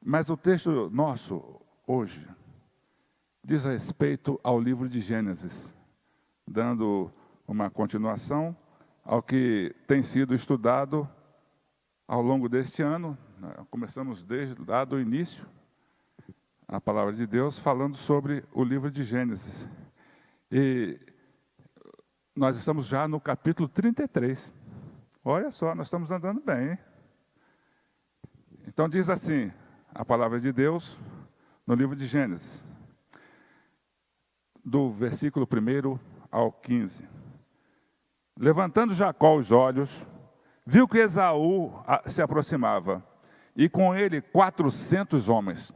Mas o texto nosso, hoje, diz respeito ao livro de Gênesis, dando uma continuação ao que tem sido estudado ao longo deste ano. Começamos desde lá do início, a palavra de Deus, falando sobre o livro de Gênesis. E nós estamos já no capítulo 33. Olha só, nós estamos andando bem, hein? Então diz assim, a palavra de Deus, no livro de Gênesis, do versículo 1 ao 15. Levantando Jacó os olhos, viu que Esaú se aproximava, e com ele 400 homens.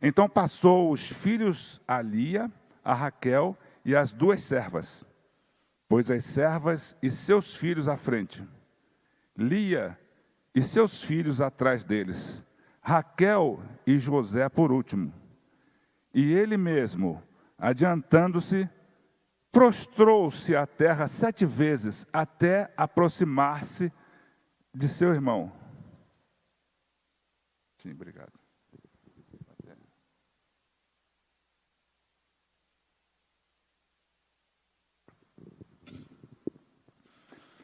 Então passou os filhos a Lia, a Raquel e as 2 servas, pôs as servas e seus filhos à frente, Lia e seus filhos atrás deles, Raquel e José por último. E ele mesmo, adiantando-se, prostrou-se à terra 7 vezes, até aproximar-se de seu irmão. Sim, obrigado.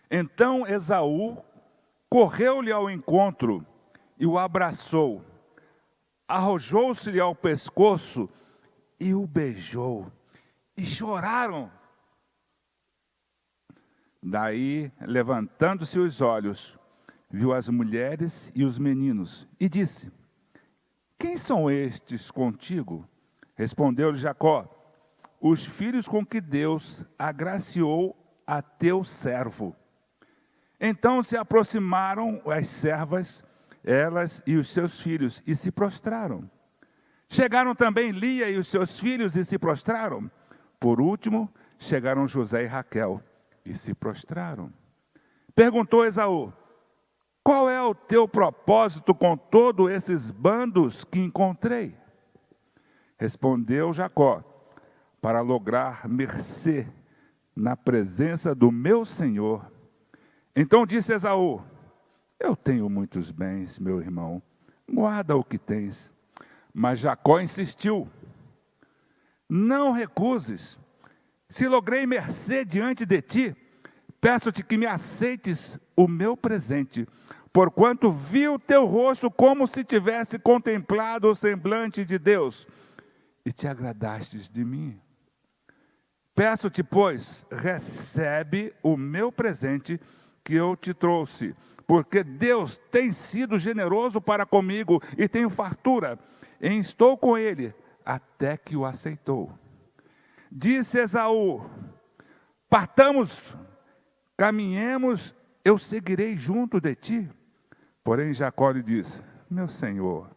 Então Esaú correu-lhe ao encontro e o abraçou, arrojou-se-lhe ao pescoço e o beijou, e choraram. Daí, levantando-se os olhos, viu as mulheres e os meninos, e disse: quem são estes contigo? Respondeu-lhe Jacó: os filhos com que Deus agraciou a teu servo. Então se aproximaram as servas, elas e os seus filhos, e se prostraram. Chegaram também Lia e os seus filhos, e se prostraram. Por último, chegaram José e Raquel, e se prostraram. Perguntou Esaú: qual é o teu propósito com todos esses bandos que encontrei? Respondeu Jacó: para lograr mercê na presença do meu senhor. Então disse Esaú: eu tenho muitos bens, meu irmão, guarda o que tens. Mas Jacó insistiu: não recuses. Se logrei mercê diante de ti, peço-te que me aceites o meu presente, porquanto vi o teu rosto como se tivesse contemplado o semblante de Deus, e te agradastes de mim. Peço-te, pois, recebe o meu presente que eu te trouxe, porque Deus tem sido generoso para comigo e tenho fartura, e estou com ele, até que o aceitou. Disse Esaú: partamos, caminhemos, eu seguirei junto de ti. Porém Jacó lhe disse: meu senhor,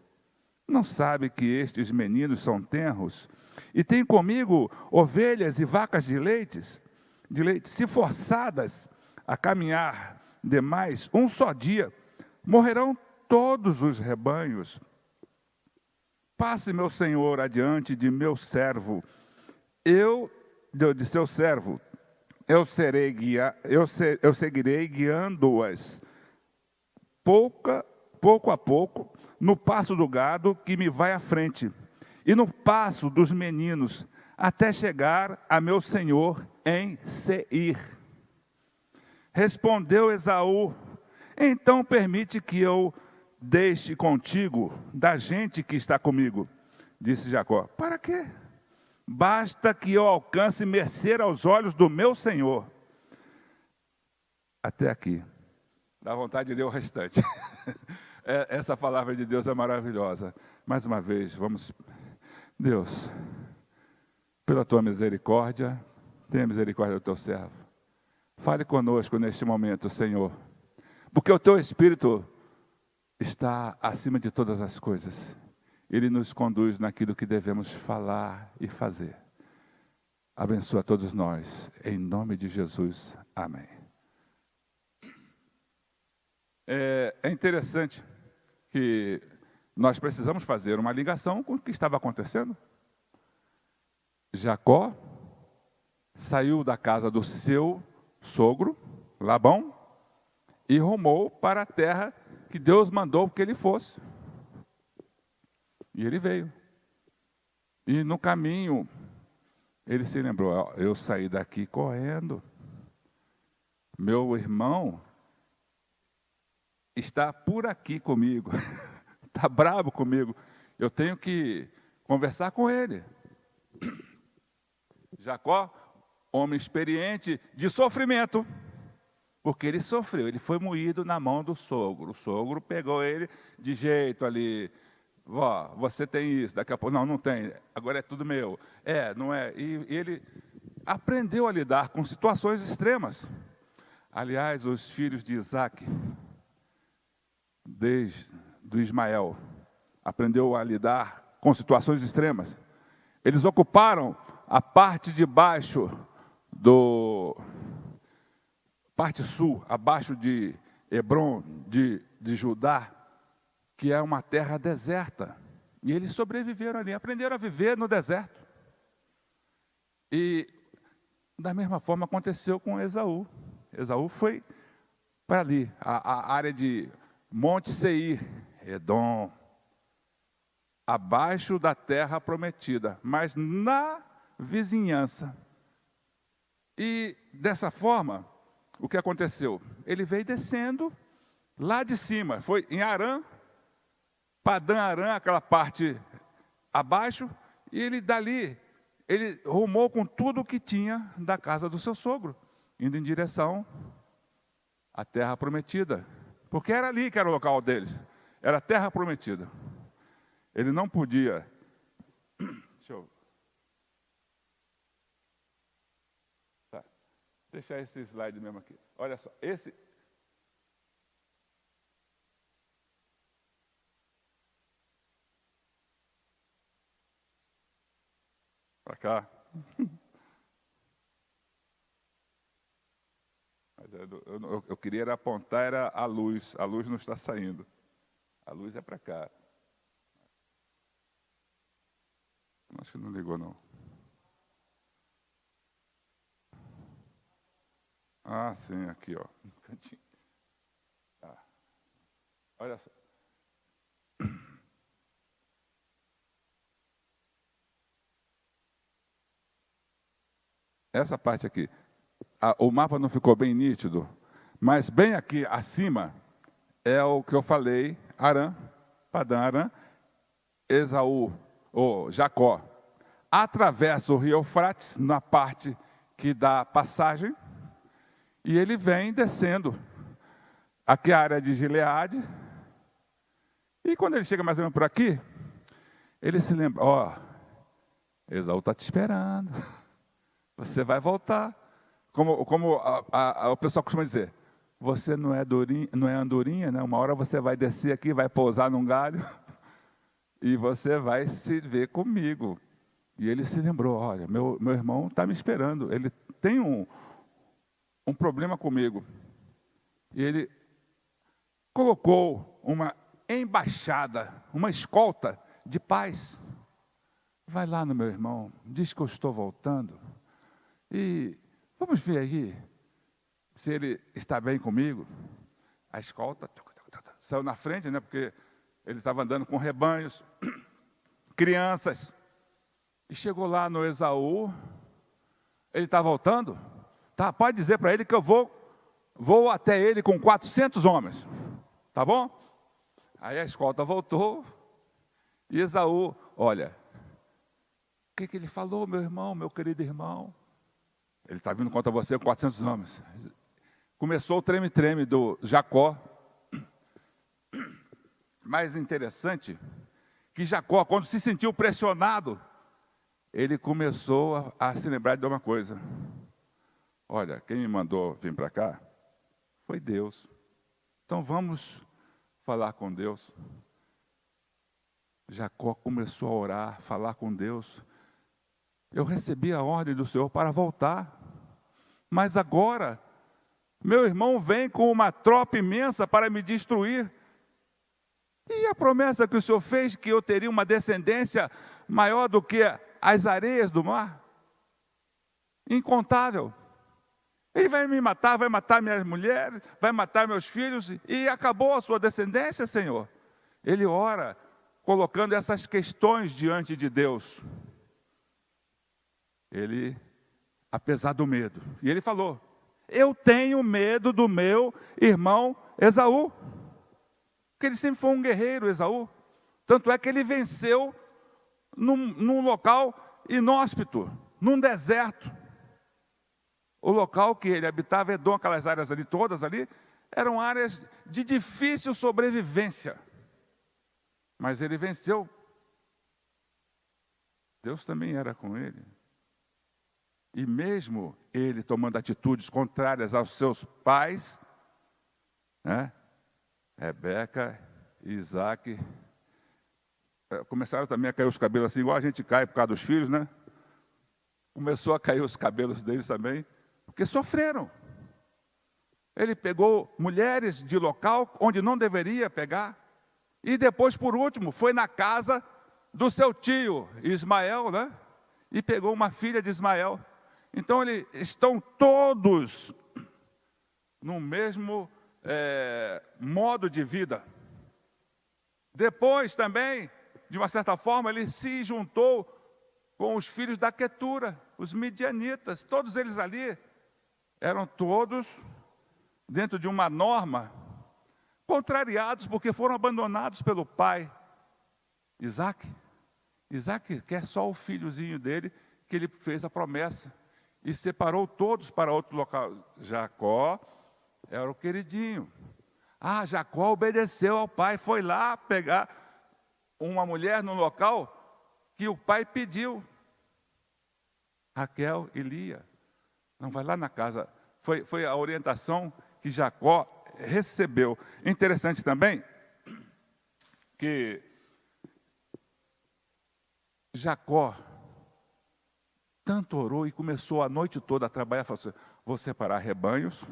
não sabe que estes meninos são tenros, e têm comigo ovelhas e vacas de leite, se forçadas a caminhar demais um só dia, morrerão todos os rebanhos. Passe, meu senhor, adiante de meu servo, de seu servo, eu seguirei guiando-as, pouco a pouco, no passo do gado que me vai à frente, e no passo dos meninos, até chegar a meu senhor em Seir. Respondeu Esaú: então permite que eu deixe contigo da gente que está comigo. Disse Jacó: para quê? Basta que eu alcance mercê aos olhos do meu senhor. Até aqui. Dá vontade de ler o restante. Essa palavra de Deus é maravilhosa. Mais uma vez, vamos... Deus, pela tua misericórdia, tenha misericórdia do teu servo. Fale conosco neste momento, Senhor, porque o teu Espírito está acima de todas as coisas. Ele nos conduz naquilo que devemos falar e fazer. Abençoa todos nós, em nome de Jesus. Amém. É interessante que nós precisamos fazer uma ligação com o que estava acontecendo. Jacó saiu da casa do seu sogro, Labão, e rumou para a terra que Deus mandou que ele fosse. E ele veio. E no caminho, ele se lembrou, ó, eu saí daqui correndo. Meu irmão está por aqui comigo. Está bravo comigo. Eu tenho que conversar com ele. Jacó, homem experiente de sofrimento, porque ele sofreu, ele foi moído na mão do sogro. O sogro pegou ele de jeito ali. Vó, você tem isso, daqui a pouco, não tem, agora é tudo meu. Não é. E ele aprendeu a lidar com situações extremas. Aliás, os filhos de Isaac, desde do Ismael, aprendeu a lidar com situações extremas. Eles ocuparam a parte de baixo parte sul, abaixo de Hebron, de Judá, que é uma terra deserta. E eles sobreviveram ali, aprenderam a viver no deserto. E da mesma forma aconteceu com Esaú. Esaú foi para ali, a área de Monte Seir, Edom, abaixo da terra prometida, mas na vizinhança. E dessa forma, o que aconteceu? Ele veio descendo lá de cima, foi em Arã, Padã Arã, aquela parte abaixo, e ele dali, ele rumou com tudo o que tinha da casa do seu sogro, indo em direção à terra prometida, porque era ali que era o local deles, era a terra prometida. Ele não podia... Deixa eu... Tá. Deixa esse slide mesmo aqui. Olha só, esse... Para cá. Mas eu queria era apontar era a luz não está saindo. A luz é para cá. Acho que não ligou, não. Ah, sim, aqui, ó. No cantinho. Olha só. Essa parte aqui. O mapa não ficou bem nítido, mas bem aqui acima é o que eu falei, Arã, Padã Arã, Esaú, ou Jacó, atravessa o rio Eufrates, na parte que dá passagem, e ele vem descendo. Aqui é a área de Gileade, e quando ele chega mais ou menos por aqui, ele se lembra, Esaú está te esperando, você vai voltar. Como o pessoal costuma dizer, você não é andorinha, né? Uma hora você vai descer aqui, vai pousar num galho, e você vai se ver comigo. E ele se lembrou, olha, meu irmão está me esperando, ele tem um problema comigo. E ele colocou uma embaixada, uma escolta de paz. Vai lá no meu irmão, diz que eu estou voltando, e vamos ver aí se ele está bem comigo. A escolta saiu na frente, né, porque ele estava andando com rebanhos, crianças. E chegou lá no Esaú, ele está voltando? Tá, pode dizer para ele que eu vou até ele com 400 homens. Tá bom? Aí a escolta voltou, e Esaú, olha, o que ele falou, meu irmão, meu querido irmão? Ele está vindo contra você com 400 homens. Começou o treme-treme do Jacó. Mais interessante, que Jacó, quando se sentiu pressionado, ele começou a se lembrar de uma coisa. Olha, quem me mandou vir para cá foi Deus. Então vamos falar com Deus. Jacó começou a orar, falar com Deus. Eu recebi a ordem do Senhor para voltar. Mas agora, meu irmão vem com uma tropa imensa para me destruir. E a promessa que o Senhor fez, que eu teria uma descendência maior do que as areias do mar? Incontável. Ele vai me matar, vai matar minhas mulheres, vai matar meus filhos, e acabou a sua descendência, Senhor. Ele ora, colocando essas questões diante de Deus. Ele, apesar do medo, e ele falou: eu tenho medo do meu irmão Esaú, porque ele sempre foi um guerreiro, Esaú. Tanto é que ele venceu num local inóspito, num deserto. O local que ele habitava, Edom, aquelas áreas ali, todas ali, eram áreas de difícil sobrevivência. Mas ele venceu. Deus também era com ele. E mesmo ele tomando atitudes contrárias aos seus pais, né, Rebeca e Isaac, começaram também a cair os cabelos assim, igual a gente cai por causa dos filhos, né? Começou a cair os cabelos deles também, porque sofreram. Ele pegou mulheres de local onde não deveria pegar. E depois, por último, foi na casa do seu tio Ismael, né? E pegou uma filha de Ismael. Então, eles estão todos no mesmo modo de vida. Depois também, de uma certa forma, ele se juntou com os filhos da Quetura, os midianitas. Todos eles ali eram todos dentro de uma norma, contrariados porque foram abandonados pelo pai. Isaac quer só o filhozinho dele, que ele fez a promessa, e separou todos para outro local. Jacó era o queridinho. Jacó obedeceu ao pai, foi lá pegar uma mulher no local que o pai pediu. Raquel e Lia. Não, vai lá na casa. Foi a orientação que Jacó recebeu. Interessante também que Jacó tanto orou e começou a noite toda a trabalhar, falou assim: vou separar rebanhos.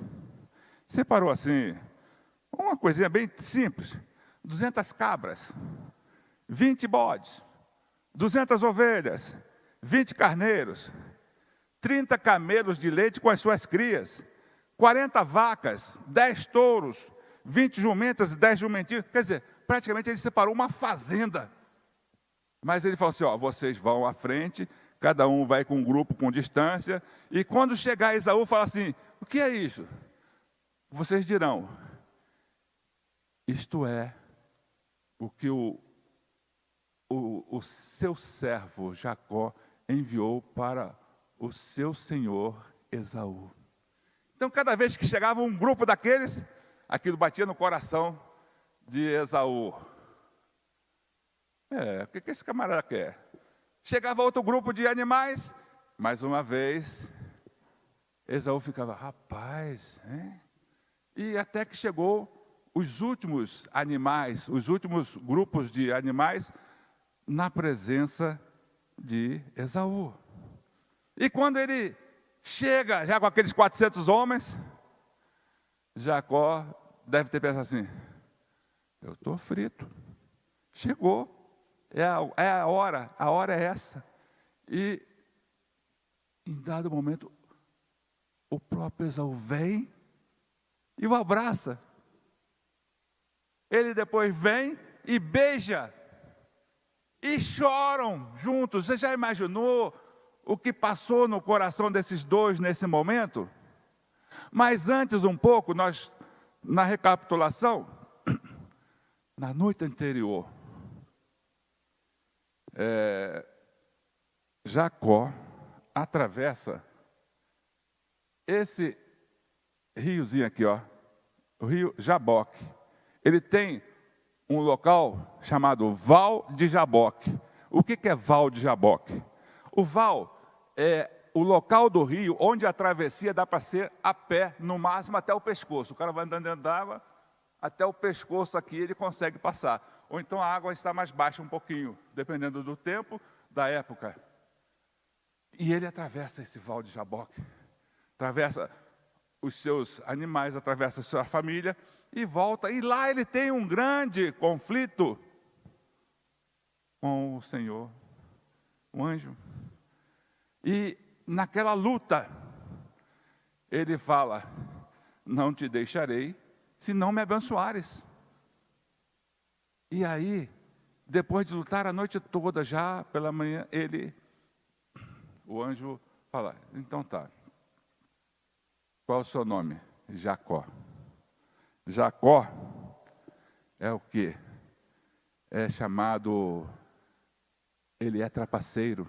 Separou assim, uma coisinha bem simples, 200 cabras, 20 bodes, 200 ovelhas, 20 carneiros, 30 camelos de leite com as suas crias, 40 vacas, 10 touros, 20 jumentas e 10 jumentinhos. Quer dizer, praticamente ele separou uma fazenda. Mas ele falou assim: vocês vão à frente, cada um vai com um grupo com distância, e quando chegar Esaú, fala assim: o que é isso? Vocês dirão: isto é o que o seu servo Jacó enviou para o seu senhor Esaú. Então, cada vez que chegava um grupo daqueles, aquilo batia no coração de Esaú. O que esse camarada quer? Chegava outro grupo de animais, mais uma vez, Esaú ficava: rapaz, hein? E até que chegou os últimos animais, os últimos grupos de animais, na presença de Esaú. E quando ele chega, já com aqueles 400 homens, Jacó deve ter pensado assim: eu estou frito, chegou, é a hora é essa. E, em dado momento, o próprio Esaú vem e o abraça. Ele depois vem e beija, e choram juntos. Você já imaginou o que passou no coração desses dois nesse momento? Mas antes um pouco, nós, na recapitulação, na noite anterior, Jacó atravessa esse riozinho aqui, o rio Jaboque. Ele tem um local chamado Val de Jaboque. O que é Val de Jaboque? O val é o local do rio onde a travessia dá para ser a pé, no máximo até o pescoço. O cara vai andando dentro d'água, até o pescoço aqui ele consegue passar. Ou então a água está mais baixa um pouquinho, dependendo do tempo, da época. E ele atravessa esse Val de Jaboque. Atravessa os seus animais, atravessa a sua família e volta. E lá ele tem um grande conflito com o Senhor, o anjo. E naquela luta, ele fala: não te deixarei se não me abençoares. E aí, depois de lutar a noite toda, já pela manhã, o anjo fala: então tá, qual é o seu nome? Jacó. Jacó é o quê? É chamado, ele é trapaceiro,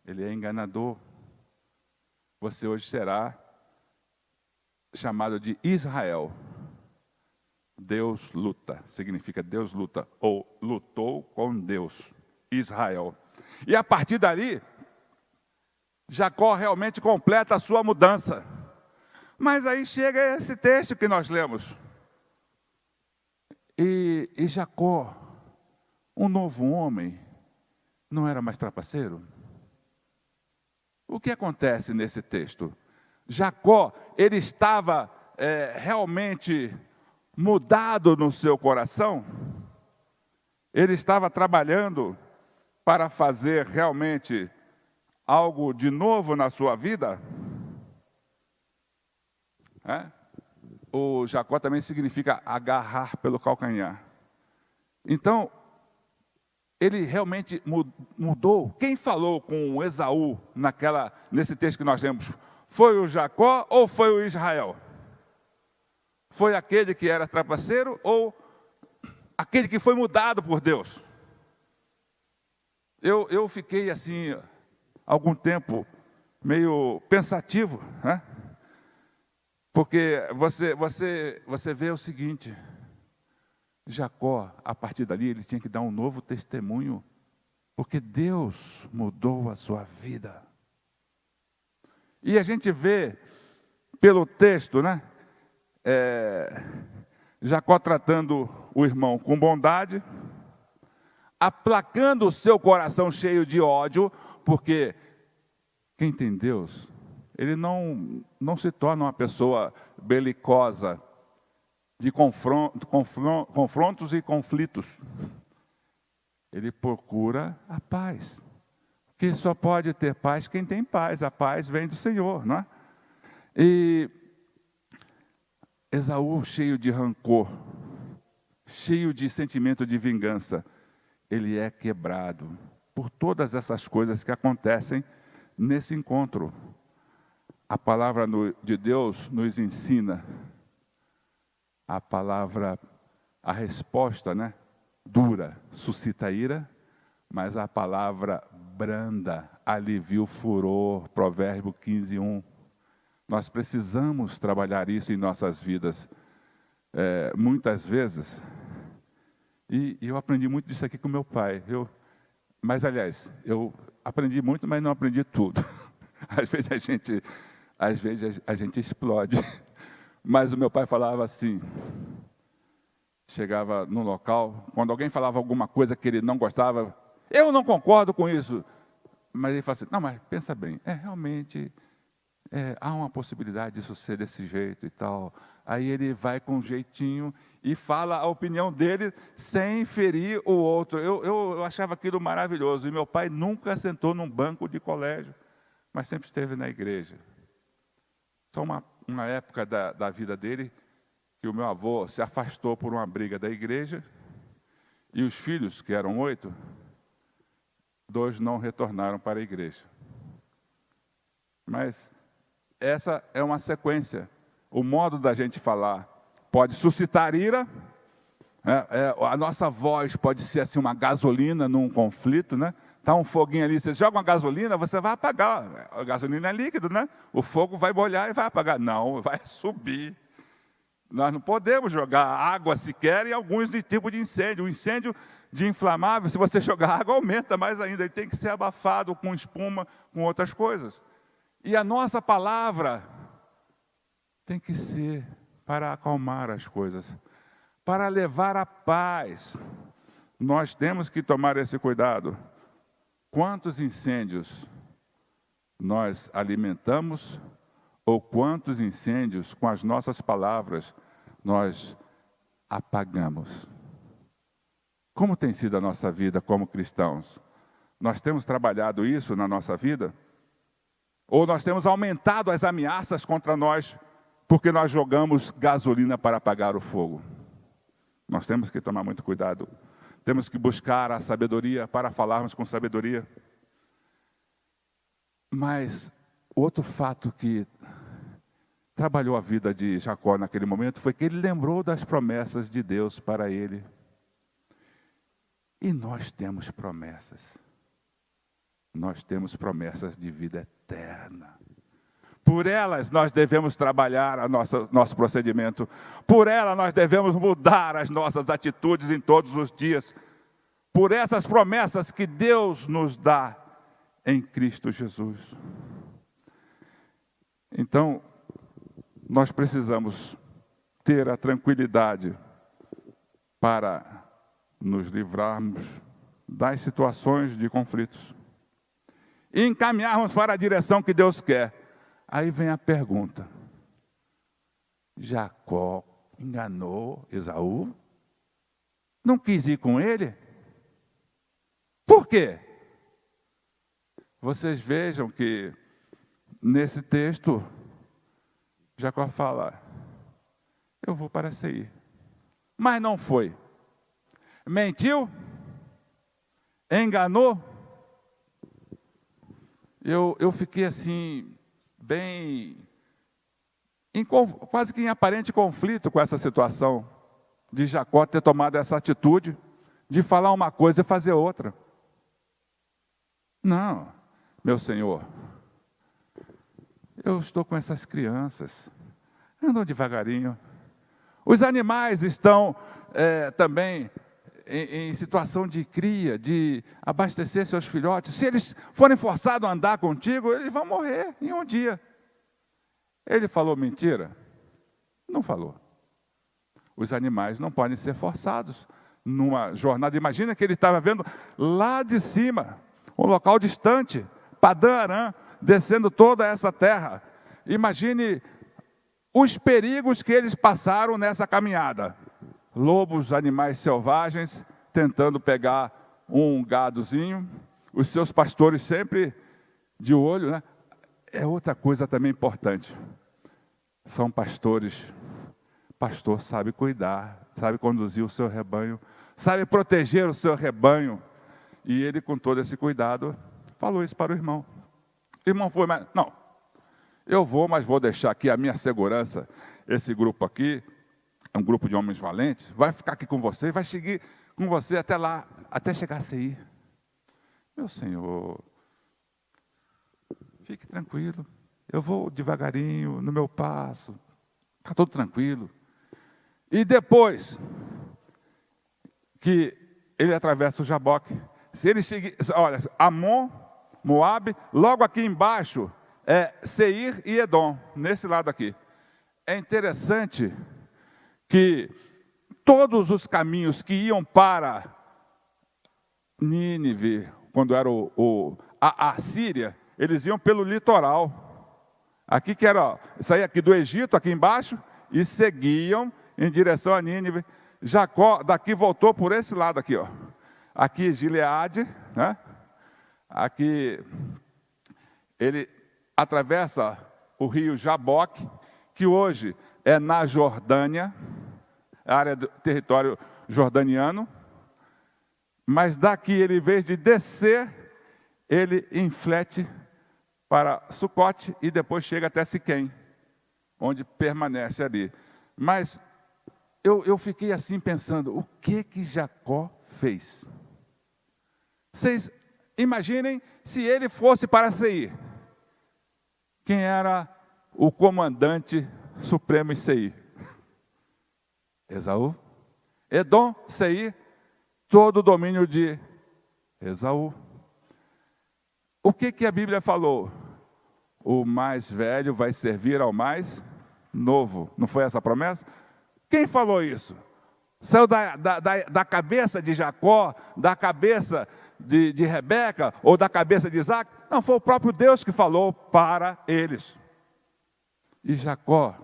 ele é enganador. Você hoje será chamado de Israel. Deus luta, significa Deus luta, ou lutou com Deus, Israel. E a partir dali, Jacó realmente completa a sua mudança. Mas aí chega esse texto que nós lemos. E Jacó, um novo homem, não era mais trapaceiro? O que acontece nesse texto? Jacó, ele estava realmente mudado no seu coração? Ele estava trabalhando para fazer realmente algo de novo na sua vida? O Jacó também significa agarrar pelo calcanhar. Então, ele realmente mudou. Quem falou com Esaú nesse texto que nós lemos? Foi o Jacó ou foi o Israel? Foi aquele que era trapaceiro ou aquele que foi mudado por Deus? Eu fiquei assim, algum tempo, meio pensativo, né? Porque você vê o seguinte: Jacó, a partir dali, ele tinha que dar um novo testemunho, porque Deus mudou a sua vida. E a gente vê, pelo texto, né? Jacó tratando o irmão com bondade, aplacando o seu coração cheio de ódio, porque quem tem Deus, ele não se torna uma pessoa belicosa, de confrontos e conflitos. Ele procura a paz, porque só pode ter paz quem tem paz. A paz vem do Senhor, não é? E Esaú, cheio de rancor, cheio de sentimento de vingança, ele é quebrado por todas essas coisas que acontecem nesse encontro. A palavra de Deus nos ensina, a resposta, né, dura suscita ira, mas a palavra branda alivia o furor, Provérbio 15:1. Nós precisamos trabalhar isso em nossas vidas. Muitas vezes, e eu aprendi muito disso aqui com meu pai. Mas, aliás, eu aprendi muito, mas não aprendi tudo. Às vezes a gente explode. Mas o meu pai falava assim, chegava no local, quando alguém falava alguma coisa que ele não gostava, eu não concordo com isso. Mas ele fala assim: não, mas pensa bem, realmente... há uma possibilidade disso ser desse jeito e tal. Aí ele vai com um jeitinho e fala a opinião dele sem ferir o outro. Eu achava aquilo maravilhoso. E meu pai nunca sentou num banco de colégio, mas sempre esteve na igreja. Só uma época da vida dele, que o meu avô se afastou por uma briga da igreja, e os filhos, que eram 8, 2 não retornaram para a igreja. Mas essa é uma sequência. O modo da gente falar pode suscitar ira. A nossa voz pode ser assim uma gasolina num conflito, né? Tá um foguinho ali, você joga uma gasolina, você vai apagar. A gasolina é líquido, né? O fogo vai molhar e vai apagar. Não, vai subir. Nós não podemos jogar água sequer em alguns tipos de incêndio. O incêndio de inflamável, se você jogar água, aumenta mais ainda. Ele tem que ser abafado com espuma, com outras coisas. E a nossa palavra tem que ser para acalmar as coisas, para levar a paz. Nós temos que tomar esse cuidado. Quantos incêndios nós alimentamos, ou quantos incêndios com as nossas palavras nós apagamos? Como tem sido a nossa vida como cristãos? Nós temos trabalhado isso na nossa vida? Ou nós temos aumentado as ameaças contra nós, porque nós jogamos gasolina para apagar o fogo. Nós temos que tomar muito cuidado. Temos que buscar a sabedoria para falarmos com sabedoria. Mas outro fato que trabalhou a vida de Jacó naquele momento foi que ele lembrou das promessas de Deus para ele. E nós temos promessas. Nós temos promessas de vida eterna. Por elas nós devemos trabalhar nosso procedimento. Por elas nós devemos mudar as nossas atitudes em todos os dias. Por essas promessas que Deus nos dá em Cristo Jesus. Então, nós precisamos ter a tranquilidade para nos livrarmos das situações de conflitos e encaminharmos para a direção que Deus quer. Aí vem a pergunta: Jacó enganou Esaú? Não quis ir com ele? Por quê? Vocês vejam que nesse texto Jacó fala: eu vou para Seir. Mas não foi. Mentiu? Enganou? Eu fiquei assim, bem, quase que em aparente conflito com essa situação de Jacó ter tomado essa atitude de falar uma coisa e fazer outra. Não, meu Senhor, eu estou com essas crianças, andam devagarinho. Os animais estão também em situação de cria, de abastecer seus filhotes. Se eles forem forçados a andar contigo, eles vão morrer em um dia. Ele falou mentira? Não falou. Os animais não podem ser forçados numa jornada. Imagina que ele estava vendo lá de cima, um local distante, Padã Arã, descendo toda essa terra. Imagine os perigos que eles passaram nessa caminhada. Lobos, animais selvagens, tentando pegar um gadozinho, os seus pastores sempre de olho, né? É outra coisa também importante. São pastores. Pastor sabe cuidar, sabe conduzir o seu rebanho, sabe proteger o seu rebanho. E ele, com todo esse cuidado, falou isso para o irmão. O irmão foi, mas não, eu vou, mas vou deixar aqui a minha segurança. Esse grupo aqui é um grupo de homens valentes, vai ficar aqui com você, vai seguir com você até lá, até chegar a Seir. Meu Senhor, fique tranquilo, eu vou devagarinho, no meu passo, está tudo tranquilo. E depois que ele atravessa o Jaboque, se ele seguir, olha, Amon, Moabe, logo aqui embaixo é Seir e Edom, nesse lado aqui. É interessante que todos os caminhos que iam para Nínive, quando era a Síria, eles iam pelo litoral. Aqui que era, saía aqui do Egito, aqui embaixo, e seguiam em direção a Nínive. Jacó daqui voltou por esse lado aqui, ó. Aqui Gileade, né? Aqui ele atravessa o rio Jaboque, que hoje é na Jordânia, área do território jordaniano, mas daqui ele, em vez de descer, ele inflete para Sucote e depois chega até Siquém, onde permanece ali. Mas eu fiquei assim pensando, o que Jacó fez? Vocês imaginem se ele fosse para Seir. Quem era o comandante supremo em Seir? Esaú. Edom, Seir, todo o domínio de Esaú. O que a Bíblia falou? O mais velho vai servir ao mais novo. Não foi essa a promessa? Quem falou isso? Saiu da cabeça de Jacó, da cabeça de Rebeca, ou da cabeça de Isaac? Não, foi o próprio Deus que falou para eles. E Jacó,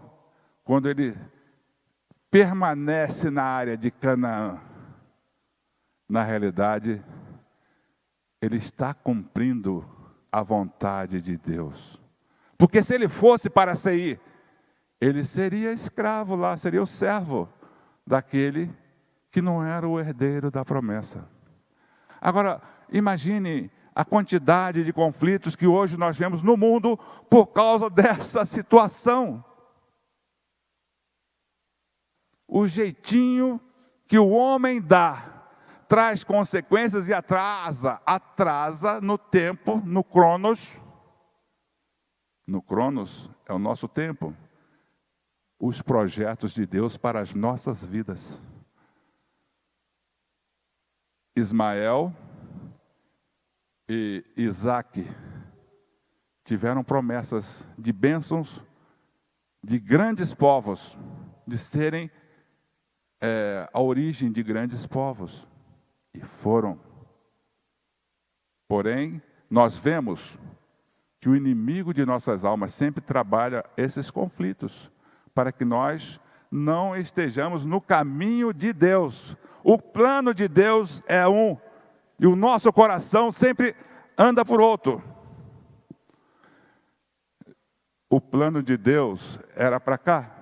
quando ele permanece na área de Canaã, na realidade, ele está cumprindo a vontade de Deus. Porque se ele fosse para Seir, ele seria escravo lá, seria o servo daquele que não era o herdeiro da promessa. Agora, imagine a quantidade de conflitos que hoje nós vemos no mundo por causa dessa situação. O jeitinho que o homem dá traz consequências e atrasa no tempo, no Cronos. No Cronos é o nosso tempo. Os projetos de Deus para as nossas vidas. Ismael e Isaque tiveram promessas de bênçãos, de grandes povos, de serem a origem de grandes povos. E foram. Porém, nós vemos que o inimigo de nossas almas sempre trabalha esses conflitos, para que nós não estejamos no caminho de Deus. O plano de Deus é um, e o nosso coração sempre anda por outro. O plano de Deus era para cá,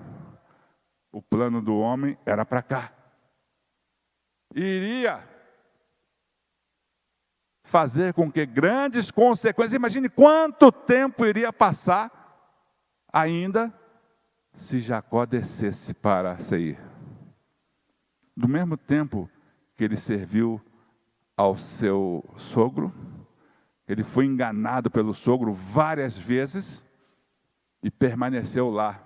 o plano do homem era para cá. Iria fazer com que grandes consequências, imagine quanto tempo iria passar ainda se Jacó descesse para Seir. Do mesmo tempo que ele serviu ao seu sogro, ele foi enganado pelo sogro várias vezes e permaneceu lá,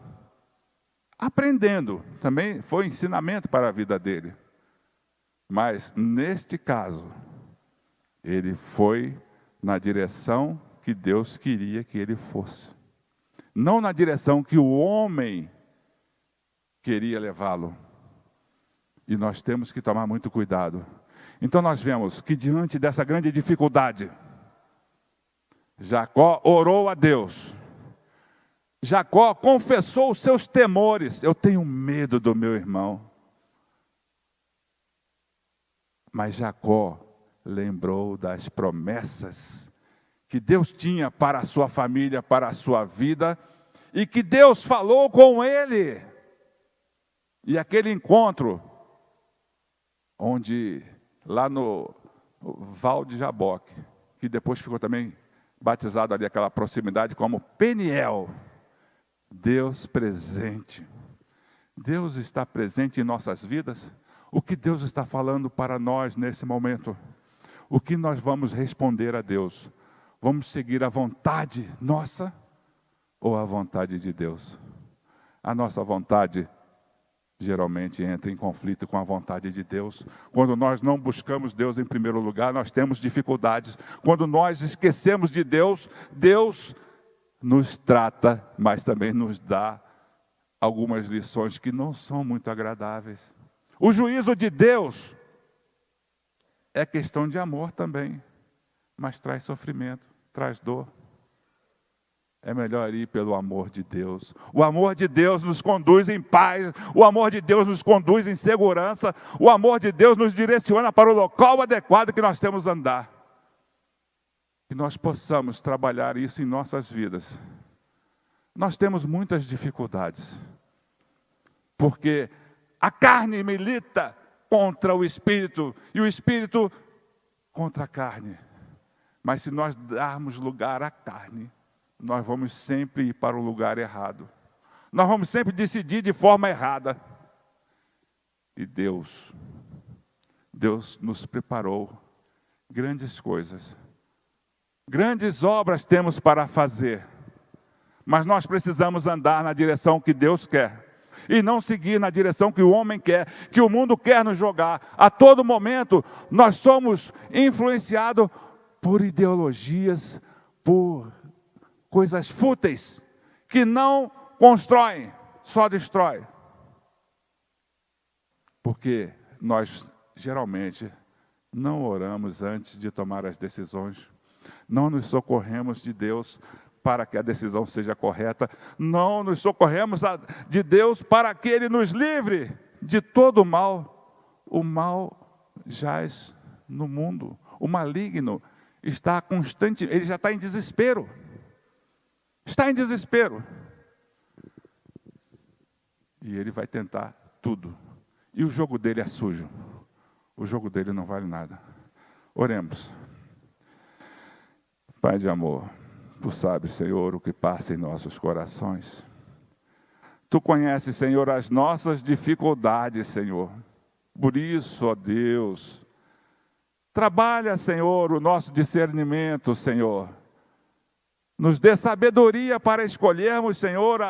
aprendendo. Também foi ensinamento para a vida dele. Mas, neste caso, ele foi na direção que Deus queria que ele fosse. Não na direção que o homem queria levá-lo. E nós temos que tomar muito cuidado. Então nós vemos que diante dessa grande dificuldade, Jacó orou a Deus. Jacó confessou os seus temores. Eu tenho medo do meu irmão. Mas Jacó lembrou das promessas que Deus tinha para a sua família, para a sua vida, e que Deus falou com ele. E aquele encontro, onde lá no Val de Jaboque, que depois ficou também batizado ali, aquela proximidade como Peniel, Deus presente. Deus está presente em nossas vidas. O que Deus está falando para nós nesse momento? O que nós vamos responder a Deus? Vamos seguir a vontade nossa ou a vontade de Deus? A nossa vontade geralmente entra em conflito com a vontade de Deus. Quando nós não buscamos Deus em primeiro lugar, nós temos dificuldades. Quando nós esquecemos de Deus, Deus nos trata, mas também nos dá algumas lições que não são muito agradáveis. O juízo de Deus é questão de amor também, mas traz sofrimento, traz dor. É melhor ir pelo amor de Deus. O amor de Deus nos conduz em paz. O amor de Deus nos conduz em segurança. O amor de Deus nos direciona para o local adequado que nós temos a andar. Que nós possamos trabalhar isso em nossas vidas. Nós temos muitas dificuldades. Porque a carne milita contra o Espírito e o Espírito contra a carne. Mas se nós darmos lugar à carne, nós vamos sempre ir para o lugar errado. Nós vamos sempre decidir de forma errada. E Deus nos preparou grandes coisas. Grandes obras temos para fazer. Mas nós precisamos andar na direção que Deus quer. E não seguir na direção que o homem quer, que o mundo quer nos jogar. A todo momento, nós somos influenciados por ideologias, por coisas fúteis, que não constroem, só destrói. Porque nós, geralmente, não oramos antes de tomar as decisões. Não nos socorremos de Deus para que a decisão seja correta. Não nos socorremos de Deus para que Ele nos livre de todo o mal. O mal jaz no mundo. O maligno está constante, ele já está em desespero. está em desespero. E ele vai tentar tudo. E o jogo dele é sujo. O jogo dele não vale nada. Oremos. Pai de amor, Tu sabes, Senhor, o que passa em nossos corações. Tu conheces, Senhor, as nossas dificuldades, Senhor. Por isso, ó Deus, trabalha, Senhor, o nosso discernimento, Senhor. Nos dê sabedoria para escolhermos, Senhor,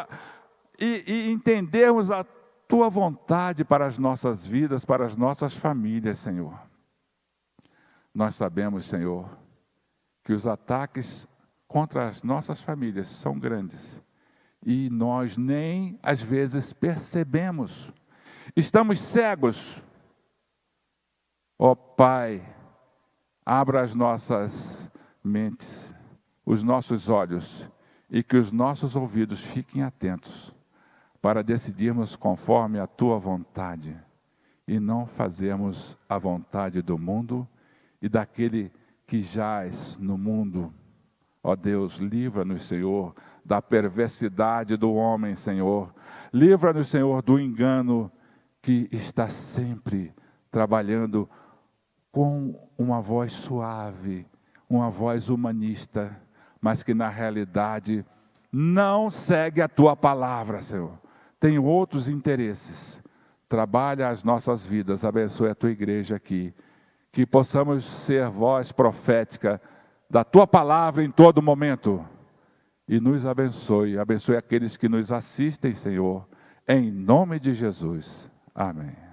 e entendermos a Tua vontade para as nossas vidas, para as nossas famílias, Senhor. Nós sabemos, Senhor, que os ataques contra as nossas famílias são grandes. E nós nem, às vezes, percebemos. Estamos cegos. Ó Pai, abra as nossas mentes, os nossos olhos, e que os nossos ouvidos fiquem atentos, para decidirmos conforme a Tua vontade, e não fazermos a vontade do mundo e daquele que jaz no mundo. Ó Deus, livra-nos, Senhor, da perversidade do homem, Senhor. Livra-nos, Senhor, do engano que está sempre trabalhando com uma voz suave, uma voz humanista, mas que na realidade não segue a Tua palavra, Senhor. Tem outros interesses. Trabalha as nossas vidas, abençoe a Tua igreja aqui. Que possamos ser voz profética da Tua palavra em todo momento. E nos abençoe aqueles que nos assistem, Senhor, em nome de Jesus. Amém.